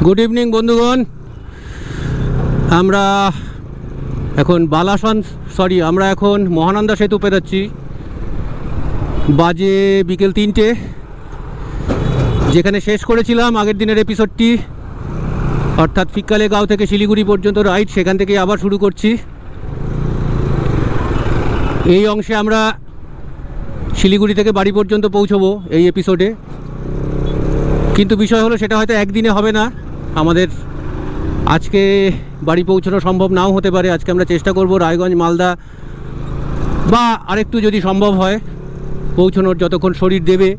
Good evening বন্ধুগণ। আমরা এখন আমরা এখন মহানন্দা সেতু পেরোচ্ছি। বাজে বিকেল 3টে। যেখানে শেষ করেছিলাম আগের দিনের এপিসোডটি, অর্থাৎ ফিক্কালেগাঁও থেকে শিলিগুড়ি পর্যন্ত রাইড, সেখান থেকে আবার শুরু করছি। এই অংশে আমরা শিলিগুড়ি থেকে বাড়ি পর্যন্ত পৌঁছবো এই এপিসোডে। কিন্তু বিষয় হলো সেটা হয়তো একদিনে হবে না। আমাদের আজকে বাড়ি পৌঁছানো সম্ভব নাও হতে পারে। আজকে আমরা চেষ্টা করব রায়গঞ্জ, মালদা বা আরেকটু যদি সম্ভব হয় পৌঁছানোর, যতক্ষণ শরীর দেবে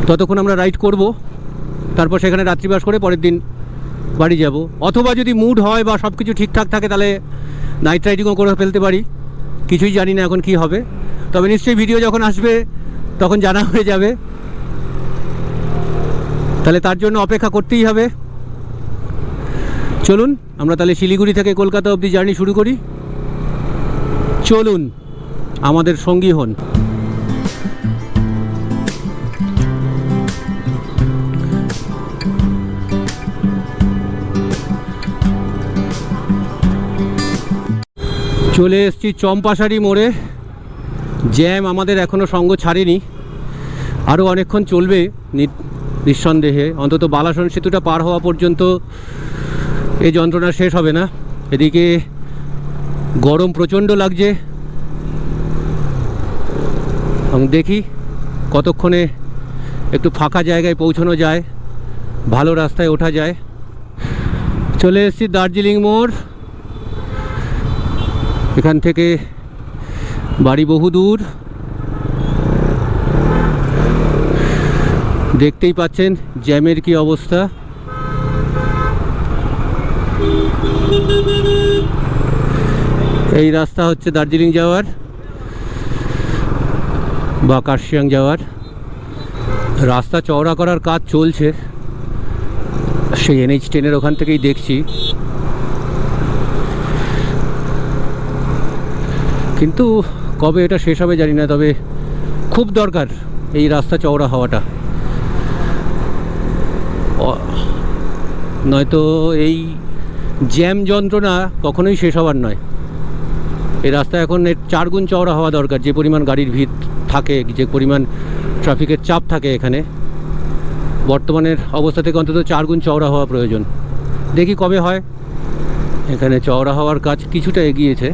ততক্ষণ আমরা রাইড করব। তারপর সেখানে রাত্রিবাস করে পরের দিন বাড়ি যাব। অথবা যদি মুড হয় বা সব কিছু ঠিকঠাক থাকে তাহলে নাইট রাইডিংও করে ফেলতে পারি। কিছুই জানি না এখন কি হবে, তবে নিশ্চয়ই ভিডিও যখন আসবে তখন জানা হয়ে যাবে। তাহলে তার জন্য অপেক্ষা করতেই হবে। চলুন আমরা তাহলে শিলিগুড়ি থেকে কলকাতা অবধি জার্নি শুরু করি। চলুন আমাদের সঙ্গী হন। চলে এসেছি চম্পাশাড়ি মোড়ে। জ্যাম আমাদের এখনও সঙ্গ ছাড়েনি, আরও অনেকক্ষণ চলবে নিঃসন্দেহে। অন্তত বালাসন সেতুটা পার হওয়া পর্যন্ত এই যন্ত্রণা শেষ হবে না। এদিকে গরম প্রচণ্ড লাগছে, এবং দেখি কতক্ষণে একটু ফাঁকা জায়গায় পৌঁছানো যায়, ভালো রাস্তায় ওঠা যায়। চলে এসেছি দার্জিলিং মোড়। এখান থেকে বাড়ি বহু দূর, দেখতেই পাচ্ছেন জ্যামের কি অবস্থা। এই রাস্তা হচ্ছে দার্জিলিং যাওয়ার বা কার্শিয়াং যাওয়ার রাস্তা। চওড়া করার কাজ চলছে, সেই NH10 ওখান থেকেই দেখছি। কিন্তু কবে এটা শেষ হবে জানি না, তবে খুব দরকার এই রাস্তা চওড়া হওয়াটা, নয়তো এই জ্যাম যন্ত্রণা কখনোই শেষ হওয়ার নয়। এই রাস্তা এখন 4 গুণ চওড়া হওয়া দরকার। যে পরিমাণ গাড়ির ভিড় থাকে, যে পরিমাণ ট্রাফিকের চাপ থাকে এখানে, বর্তমানের অবস্থা থেকে অন্তত 4 গুণ চওড়া হওয়া প্রয়োজন। দেখি কবে হয়। এখানে চওড়া হওয়ার কাজ কিছুটা এগিয়েছে।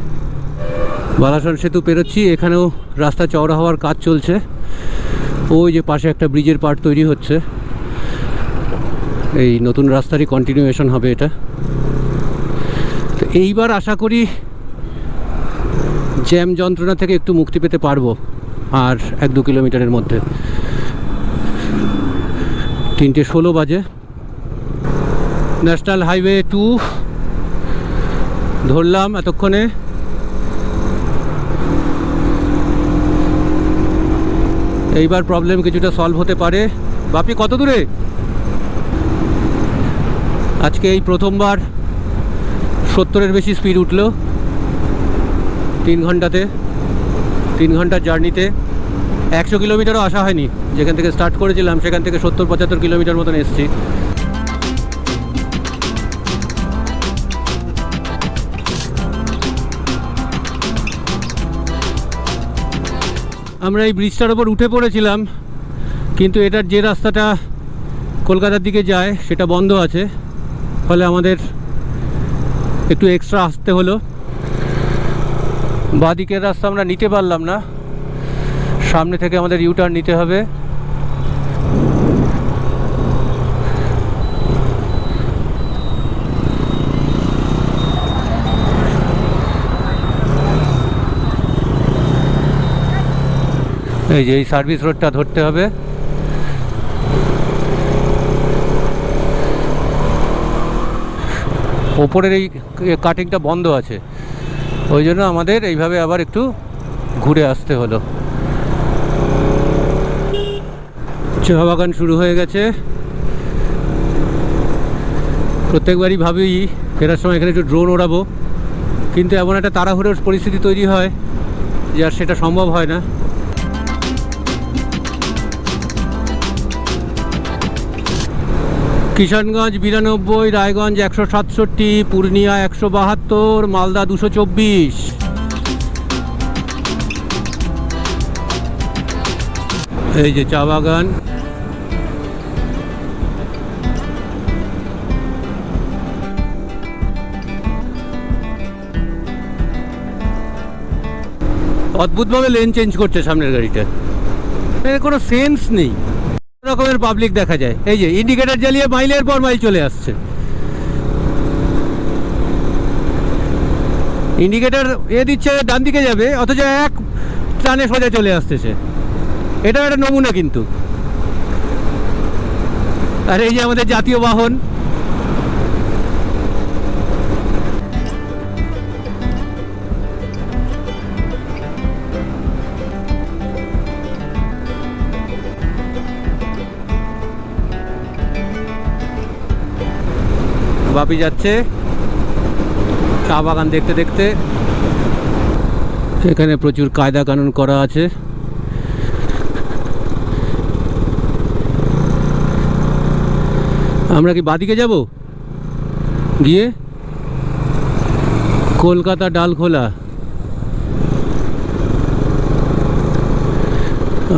বালাসন সেতু পেরোচ্ছি, এখানেও রাস্তা চওড়া হওয়ার কাজ চলছে। ওই যে পাশে একটা ব্রিজের পার্ট তৈরি হচ্ছে, এই নতুন রাস্তারই কন্টিনিউয়েশন হবে এটা। তো এইবার আশা করি জ্যাম যন্ত্রণা থেকে একটু মুক্তি পেতে পারবো। আর 1-2 কিলোমিটারের মধ্যে। 3:16 বাজে। ন্যাশনাল হাইওয়ে 2 ধরলাম এতক্ষণে। এইবার প্রবলেম কিছুটা সলভ হতে পারে। বাপি কত দূরে? আজকে এই প্রথমবার 70-এর বেশি স্পিড উঠলো 3 ঘন্টাতে। 3 ঘন্টার জার্নিতে 100 কিলোমিটারও আসা হয়নি। যেখান থেকে স্টার্ট করেছিলাম সেখান থেকে 70-75 কিলোমিটার মতন এসেছি। আমরা এই ব্রিজটার ওপর উঠে পড়েছিলাম, কিন্তু এটার যে রাস্তাটা কলকাতার দিকে যায় সেটা বন্ধ আছে, ফলে আমাদের একটু এক্সট্রা আসতে হলো। বাঁদিকের রাস্তা আমরা নিতে পারলাম না, সামনে থেকে আমাদের ইউটার্ন নিতে হবে। এই যে এই সার্ভিস রোডটা ধরতে হবে। ওপরের এই কাটিংটা বন্ধ আছে, ওই জন্য আমাদের এইভাবে আবার একটু ঘুরে আসতে হলো। চা বাগান শুরু হয়ে গেছে। প্রত্যেকবারই ভাবি ফেরার সময় এখানে একটু ড্রোন ওড়াবো, কিন্তু এমন একটা তাড়াহুড়োর পরিস্থিতি তৈরি হয় যে আর সেটা সম্ভব হয় না। কিষানগঞ্জ 92, রায়গঞ্জ 167, পূর্ণিয়া 172, মালদা 224। এই যে চা বাগান। অদ্ভুতভাবে লেন চেঞ্জ করছে সামনের গাড়িটা, এর কোনো সেন্স নেই। রকমের পাবলিক দেখা যায়। এই যে ইন্ডিকেটর জ্বালিয়ে মাইলের পর মাইল চলে আসছে। ইন্ডিকেটর দিচ্ছে ডান দিকে যাবে, অথচ এক টানে সোজা চলে আসতেছে। এটাও একটা নমুনা কিন্তু। আর এই যে আমাদের জাতীয় বাহন, বাপি যাচ্ছে চা বাগান দেখতে দেখতে। এখানে প্রচুর কায়দা কানুন করা আছে। আমরা কি বাদিকে যাব? গিয়ে কলকাতা ডালখোলা।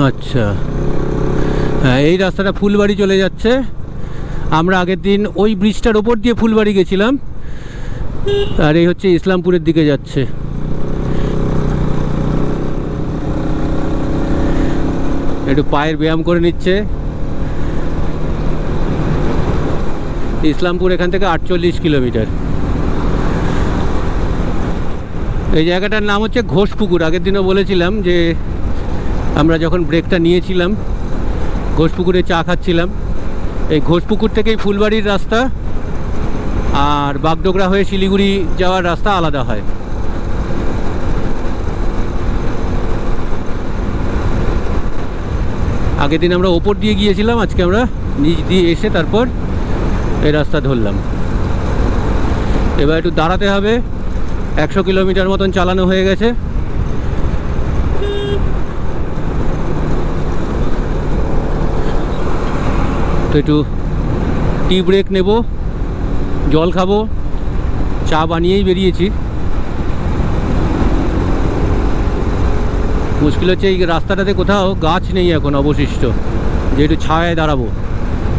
আচ্ছা, হ্যাঁ, এই রাস্তাটা ফুলবাড়ি চলে যাচ্ছে। আমরা আগের দিন ওই ব্রিজটার ওপর দিয়ে ফুলবাড়ি গেছিলাম, আর এই হচ্ছে ইসলামপুরের দিকে যাচ্ছে। একটু পায়ের ব্যায়াম করে নিচ্ছে। ইসলামপুর এখান থেকে 48 কিলোমিটার। এই জায়গাটার নাম হচ্ছে ঘোষপুকুর। আগের দিনও বলেছিলাম যে আমরা যখন ব্রেকটা নিয়েছিলাম ঘোষপুকুরে চা খাচ্ছিলাম। এই ঘোষপুকুর থেকেই ফুলবাড়ির রাস্তা আর বাগডোগরা হয়ে শিলিগুড়ি যাওয়ার রাস্তা আলাদা হয়। আগের দিন আমরা ওপর দিয়ে গিয়েছিলাম, আজকে আমরা নিচ দিয়ে এসে তারপর এই রাস্তা ধরলাম। এবার একটু দাঁড়াতে হবে। 100 কিলোমিটার মতন চালানো হয়ে গেছে। তো একটু টি ব্রেক নেব, জল খাবো। চা বানিয়েই বেরিয়েছি। মুশকিল হচ্ছে এই রাস্তাটাতে কোথাও গাছ নেই এখন অবশিষ্ট, যে একটু ছায়ায় দাঁড়াবো।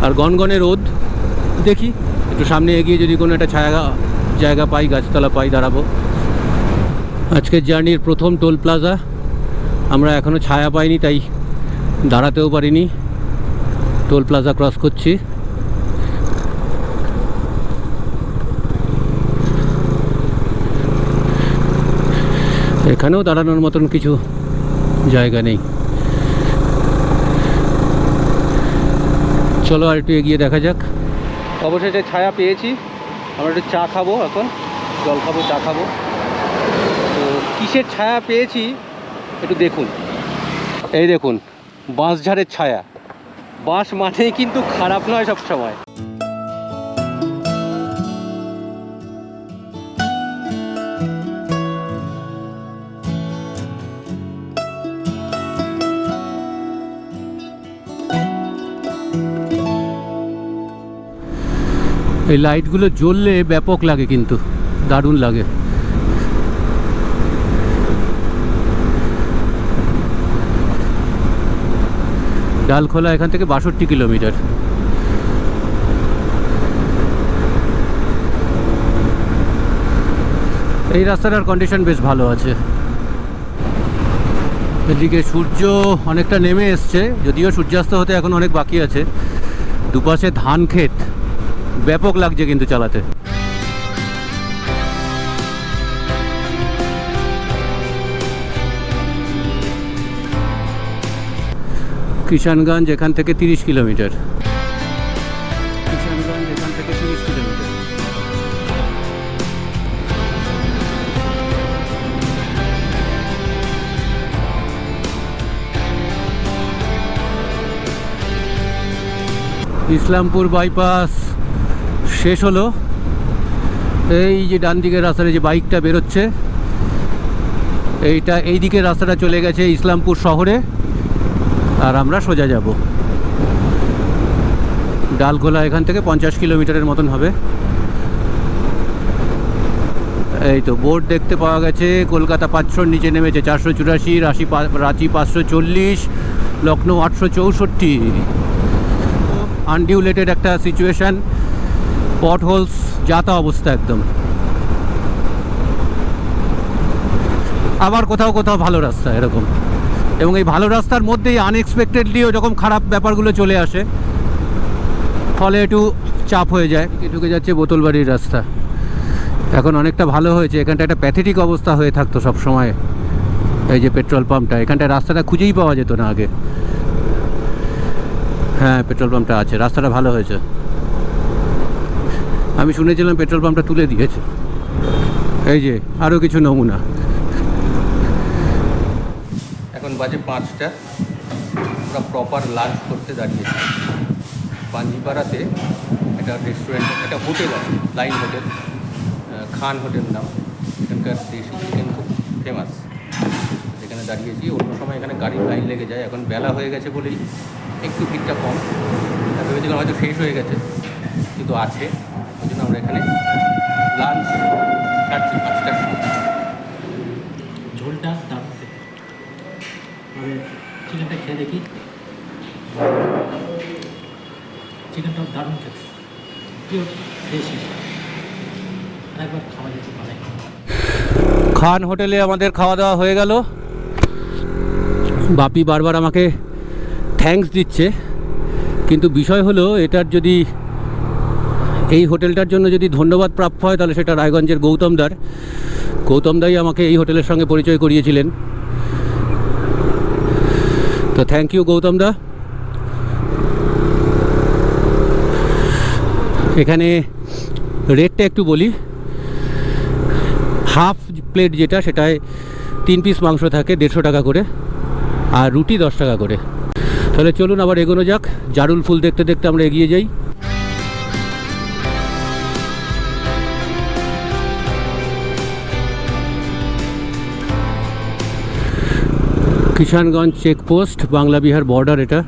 আর গনগনে রোদ। দেখি একটু সামনে এগিয়ে যদি কোনো একটা ছায়া জায়গা পাই, গাছতলা পাই, দাঁড়াবো। আজকের জার্নির প্রথম টোল প্লাজা। আমরা এখনও ছায়া পাইনি, তাই দাঁড়াতেও পারিনি। টোল প্লাজা ক্রস করছি। এখানেও দাঁড়ানোর মতন কিছু জায়গা নেই। চলো আর একটু এগিয়ে দেখা যাক। অবশেষে ছায়া পেয়েছি। আমরা একটু চা খাবো, এখন জল খাবো, চা খাবো। তো কিসের ছায়া পেয়েছি একটু দেখুন। এই দেখুন, বাঁশঝাড়ের ছায়া। বাঁশ মানেই কিন্তু খারাপ নয় সব সময়। এই লাইটগুলো জ্বললে ব্যাপক লাগে, কিন্তু দারুণ লাগে। ডালখোলা এখান থেকে 62 কিলোমিটার। এই রাস্তাটার কন্ডিশন বেশ ভালো আছে। এদিকে সূর্য অনেকটা নেমে এসছে, যদিও সূর্যাস্ত হতে এখন অনেক বাকি আছে। দুপাশে ধান ক্ষেত, ব্যাপক লাগছে কিন্তু চালাতে। কিষানগঞ্জ এখান থেকে 30 কিলোমিটার। কিষানগঞ্জ এখান থেকে 30 কিলোমিটার। ইসলামপুর বাইপাস শেষ হলো। এই যে ডান দিকের রাস্তাটা, যে বাইকটা বেরোচ্ছে, এই দিকের রাস্তাটা চলে গেছে ইসলামপুর শহরে, আর আমরা সোজা যাব। ডালখোলা এখান থেকে 50 কিলোমিটারের মতন হবে। এই তো বোর্ড দেখতে পাওয়া গেছে, কলকাতা 500 নিচে নেমেছে 484, রাঁচি 540, লখনৌ 864। আনডিউলেটেড একটা সিচুয়েশান, পট হোলস যাতা অবস্থা একদম। আবার কোথাও কোথাও ভালো রাস্তা এরকম, এবং এই ভালো রাস্তার মধ্যেই আনএক্সপেক্টেডলিও যখন খারাপ ব্যাপারগুলো চলে আসে, ফলে একটু চাপ হয়ে যায়। ঢুকে যাচ্ছে বোতলবাড়ির রাস্তা। এখন অনেকটা ভালো হয়েছে, এখানটা একটা প্যাথেটিক অবস্থা হয়ে থাকতো সব সময়। এই যে পেট্রোল পাম্পটা, এখানটায় রাস্তাটা খুঁজেই পাওয়া যেত না আগে। হ্যাঁ, পেট্রোল পাম্পটা আছে, রাস্তাটা ভালো হয়েছে। আমি শুনেছিলাম পেট্রোল পাম্পটা তুলে দিয়েছে। এই যে আরও কিছু নমুনা। এখন বাজে 5টা, আমরা প্রপার লাঞ্চ করতে দাঁড়িয়েছি পাঞ্জিপাড়াতে। একটা রেস্টুরেন্ট, একটা হোটেল আছে, লাইন হোটেল, খান হোটেল নাম। এখানকার দেশি চিকেন খুব ফেমাস। এখানে দাঁড়িয়েছি, অন্য সময় এখানে গাড়ির লাইন লেগে যায়। এখন বেলা হয়ে গেছে বলেই একটু ভিড়টা কম। ভেবেছিলাম হয়তো শেষ হয়ে গেছে, কিন্তু আছে। ওই জন্য আমরা এখানে লাঞ্চ ছাড়ছি 5টার সময়। ঝোলটা দারুণ খেতে, চিকেনটা খেয়ে দেখি। চিকেনটাও দারুণ খেতে, পিওর দেশি, একবার খাওয়া যেতে পারে। খান হোটেলে আমাদের খাওয়া দাওয়া হয়ে গেল। বাপি বারবার আমাকে থ্যাঙ্কস দিচ্ছে, কিন্তু বিষয় হলো এটার যদি, এই হোটেলটার জন্য যদি ধন্যবাদ প্রাপ্য হয় তাহলে সেটা রায়গঞ্জের গৌতমদাই আমাকে এই হোটেলের সঙ্গে পরিচয় করিয়েছিলেন। তো থ্যাংক ইউ গৌতমদা। এখানে রেটটা একটু বলি। হাফ প্লেট যেটা, সেটায় 3 পিস মাংস থাকে, 150 টাকা করে, আর রুটি 10 টাকা করে। তাহলে চলুন আবার এগোনো যাক। জারুল ফুল দেখতে দেখতে আমরা এগিয়ে যাই। কিষানগঞ্জ চেকপোস্ট, বাংলা বিহার বর্ডার এটা।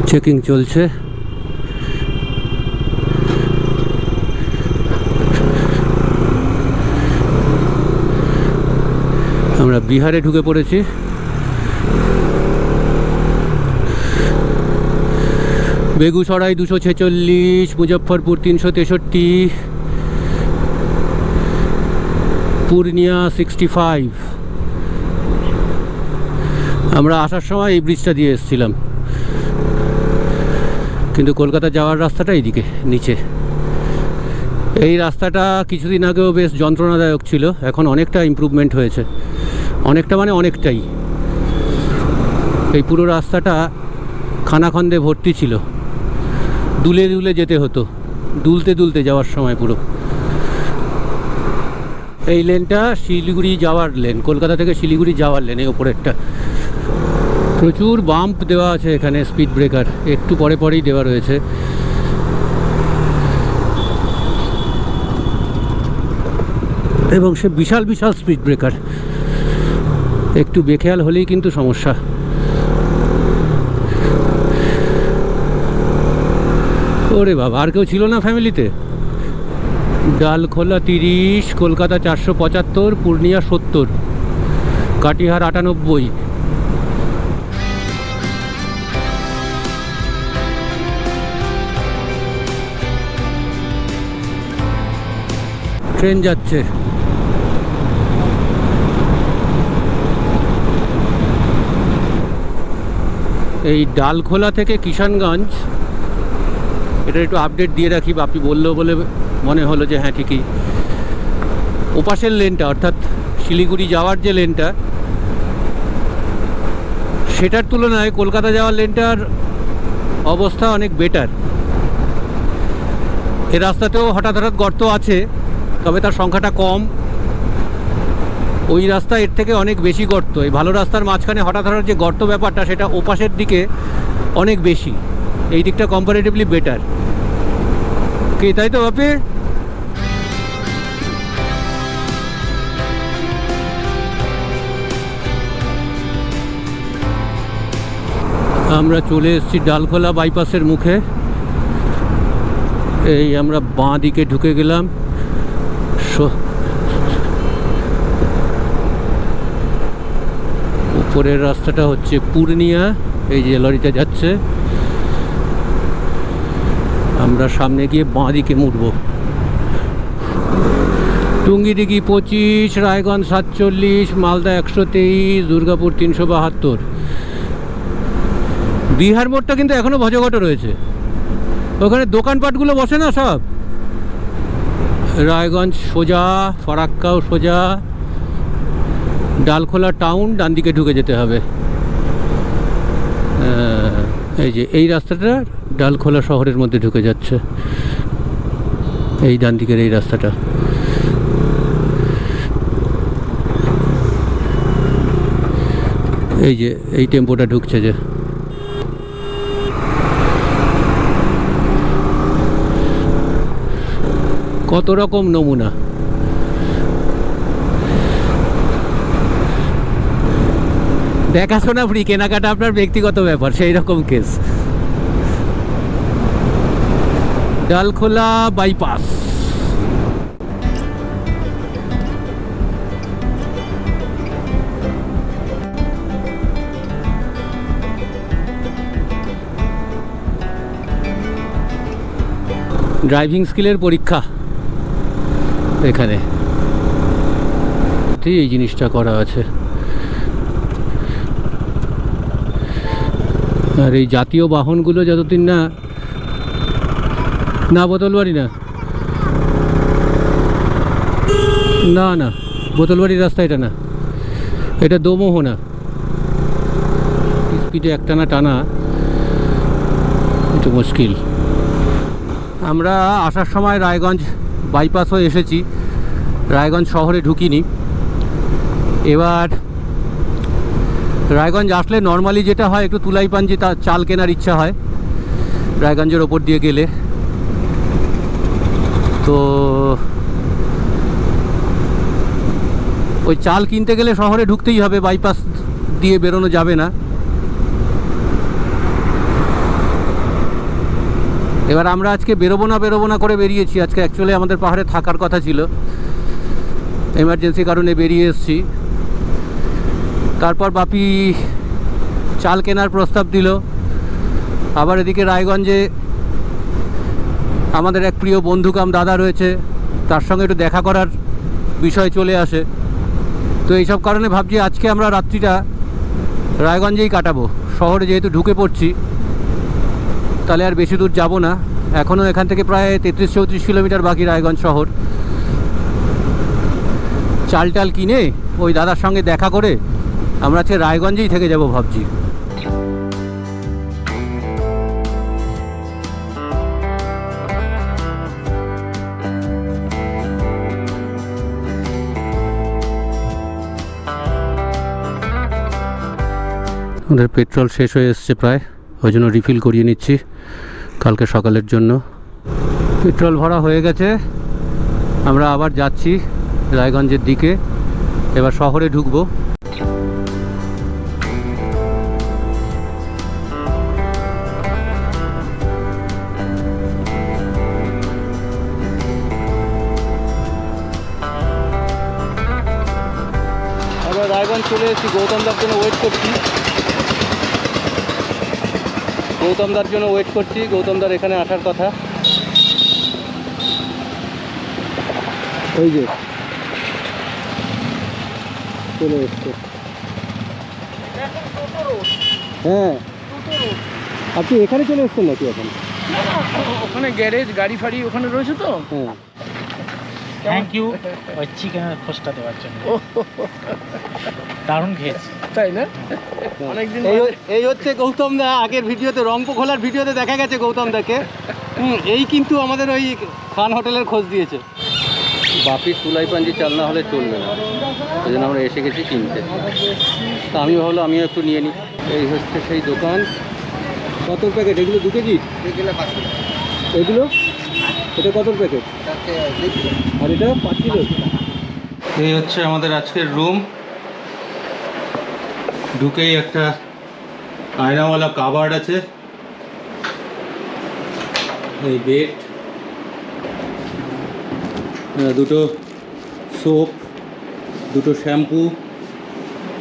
চেকিং চলছে। আমরা বিহারে ঢুকে পড়েছি। বেগুসরাই 246, মুজফ্ফরপুর 363, পূর্ণিয়া 65। আমরা আসার সময় এই ব্রিজটা দিয়ে এসেছিলাম, কিন্তু কলকাতা যাওয়ার রাস্তাটা এইদিকে নিচে। এই রাস্তাটা কিছুদিন আগেও বেশ যন্ত্রণাদায়ক ছিল, এখন অনেকটা ইমপ্রুভমেন্ট হয়েছে। অনেকটা মানে অনেকটাই। এই পুরো রাস্তাটা খানাখন্দে ভর্তি ছিল, দুলে দুলে যেতে হতো, দুলতে যাওয়ার সময় পুরো। এই লেনটা শিলিগুড়ি যাওয়ার লেন, কলকাতা থেকে শিলিগুড়ি যাওয়ার লেন। এই ওপরেরটা প্রচুর বাম্প দেওয়া আছে এখানে, স্পিড ব্রেকার একটু পরে পরেই দেওয়া রয়েছে। এবং সে বিশাল বিশাল স্পিড ব্রেকার, একটু বেখেয়াল হলেই কিন্তু সমস্যা। ওরে বাবা, আর কেউ ছিল না ফ্যামিলিতে? ডালখোলা 30, কলকাতা 475, পূর্ণিয়া 70, কাটিহার 98। ট্রেন যাচ্ছে। এই ডালখোলা থেকে কিষানগঞ্জ, এটা একটু আপডেট দিয়ে রাখি, বাপি বললো বলে মনে হলো যে হ্যাঁ ঠিকই। ওপাশের লেনটা, অর্থাৎ শিলিগুড়ি যাওয়ার যে লেনটা, সেটার তুলনায় কলকাতা যাওয়ার লেনটার অবস্থা অনেক বেটার। এ রাস্তাতেও হঠাৎ হঠাৎ গর্ত আছে, তবে তার সংখ্যাটা কম। ওই রাস্তা এর থেকে অনেক বেশি গর্ত। এই ভালো রাস্তার মাঝখানে হঠাৎ হঠাৎ যে গর্ত ব্যাপারটা, সেটা ওপাশের দিকে অনেক বেশি। এই দিকটা কম্পারেটিভলি বেটার। কি তাই তো বাপি? আমরা চলে এসেছি ডালখোলা বাইপাসের মুখে। এই আমরা বাঁ দিকে ঢুকে গেলাম। উপরের রাস্তাটা হচ্ছে পূর্ণিয়া, এই যে লরিটা যাচ্ছে। আমরা সামনে গিয়ে বাঁ দিকে মুড়ব। টুঙ্গিডিঘি 25, রায়গঞ্জ 47, মালদা 123, দুর্গাপুর 372। বিহার মোড়টা কিন্তু এখনো ভজঘট রয়েছে, ওখানে দোকানপাটগুলো বসে না সব। রায়গঞ্জ সোজা, ফারাক্কাও সোজা, ডালখোলা টাউন ডান দিকে ঢুকে যেতে হবে। এই যে এই রাস্তাটা ডালখোলা শহরের মধ্যে ঢুকে যাচ্ছে, এই ডান দিকের এই রাস্তাটা। এই যে এই টেম্পোটা ঢুকছে যে, কত রকম নমুনা। দেখাশোনা ফ্রি, কেনাকাটা আপনার ব্যক্তিগত ব্যাপার, সেই রকম কেস। ডালখোলা বাইপাস। ড্রাইভিং স্কিলের পরীক্ষা এখানে, এই জিনিসটা করা আছে। আর এই জাতীয় বাহনগুলো যতদিন না না বোতলবাড়ি না না না বোতলবাড়ির রাস্তা এটা না, এটা দোমোহনা। স্পিডে একটানা টানা একটু মুশকিল। আমরা আসার সময় রায়গঞ্জ বাইপাস হয়ে এসেছি, রায়গঞ্জ শহরে ঢুকিনি। এবার রায়গঞ্জ আসলে নর্মালি যেটা হয়, একটু তুলাই পাঞ্জি তার চাল কেনার ইচ্ছা হয় রায়গঞ্জের ওপর দিয়ে গেলে। তো ওই চাল কিনতে গেলে শহরে ঢুকতেই হবে, বাইপাস দিয়ে বেরোনো যাবে না। এবার আমরা আজকে বেরোবো না করে বেরিয়েছি। আজকে অ্যাকচুয়ালি আমাদের পাহাড়ে থাকার কথা ছিল, এমার্জেন্সি কারণে বেরিয়ে এসেছি। তারপর বাপি চাল কেনার প্রস্তাব দিল। আবার এদিকে রায়গঞ্জে আমাদের এক প্রিয় বন্ধু কাম দাদা রয়েছে, তার সঙ্গে একটু দেখা করার বিষয় চলে আসে। তো এইসব কারণে ভাবছি আজকে আমরা রাত্রিটা রায়গঞ্জেই কাটাবো। শহরে যেহেতু ঢুকে পড়ছি, তাহলে আর বেশি দূর যাব না। এখনও এখান থেকে প্রায় 33-34 কিলোমিটার বাকি রায়গঞ্জ শহর। চাল টাল কিনে ওই দাদার সঙ্গে দেখা করে আমরা আজকে রায়গঞ্জেই থেকে যাব ভাবছি। আমাদের পেট্রোল শেষ হয়ে এসছে প্রায়, ওই জন্য রিফিল করিয়ে নিচ্ছি কালকে সকালের জন্য। পেট্রোল ভরা হয়ে গেছে, আমরা আবার যাচ্ছি রায়গঞ্জের দিকে। এবার শহরে ঢুকবো। আমরা রায়গঞ্জ চলে এসেছি, গৌতমদার জন্য ওয়েট করছি। গৌতমদার এখানে আসার কথা। ওই যে চলে এসছে। হ্যাঁ, আপনি এখানে চলে এসছেন নাকি এখন? ওখানে গ্যারেজ গাড়ি ফাড়ি ওখানে রয়েছে তো। হ্যাঁ, থ্যাংক ইউ ওই চিকেনের খোঁজটা দেওয়ার জন্য। দারুণ খেয়েছি, তাই না? অনেকদিন এই হচ্ছে গৌতম দা। আগের ভিডিওতে রংপুর খোলার ভিডিওতে দেখা গেছে গৌতম দাকে। এই কিন্তু আমাদের ওই খান হোটেলের খোঁজ দিয়েছে। বাপির তুলাই পাঞ্জি চাল না হলে চলবে না, ওই জন্য আমরা এসে গেছি কিনতে। তা আমি ভাবলাম আমিও একটু নিয়ে নিই। এই হচ্ছে সেই দোকান। কত প্যাকেট এগুলো? 2 কেজি এগুলো? এটা কত প্যাকেট? আর এটা 5 কিলো। এই হচ্ছে আমাদের আজকের রুম। ঢুকেই একটা আয়নাওয়ালা কাভার্ড আছে, এই বেড, দুটো সোপ, দুটো শ্যাম্পু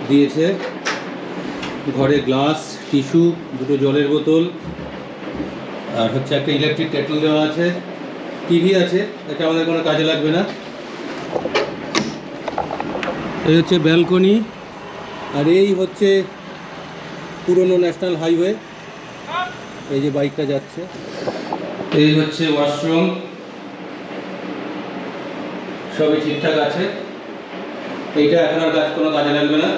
দিয়েছে, ঘরে গ্লাস, টিস্যু, দুটো জলের বোতল, আর হচ্ছে একটা ইলেকট্রিক কেটল দেওয়া আছে, টিভি আছে, এটা আমাদের কোনো কাজে লাগবে না। এই হচ্ছে ব্যালকনি, আর এই হচ্ছে পুরনো ন্যাশনাল হাইওয়ে, এই যে বাইকটা যাচ্ছে। এই হচ্ছে ওয়াশরুম, সবই ঠিকঠাক আছে। এইটা এখন আর কোনো কাজে লাগবে না।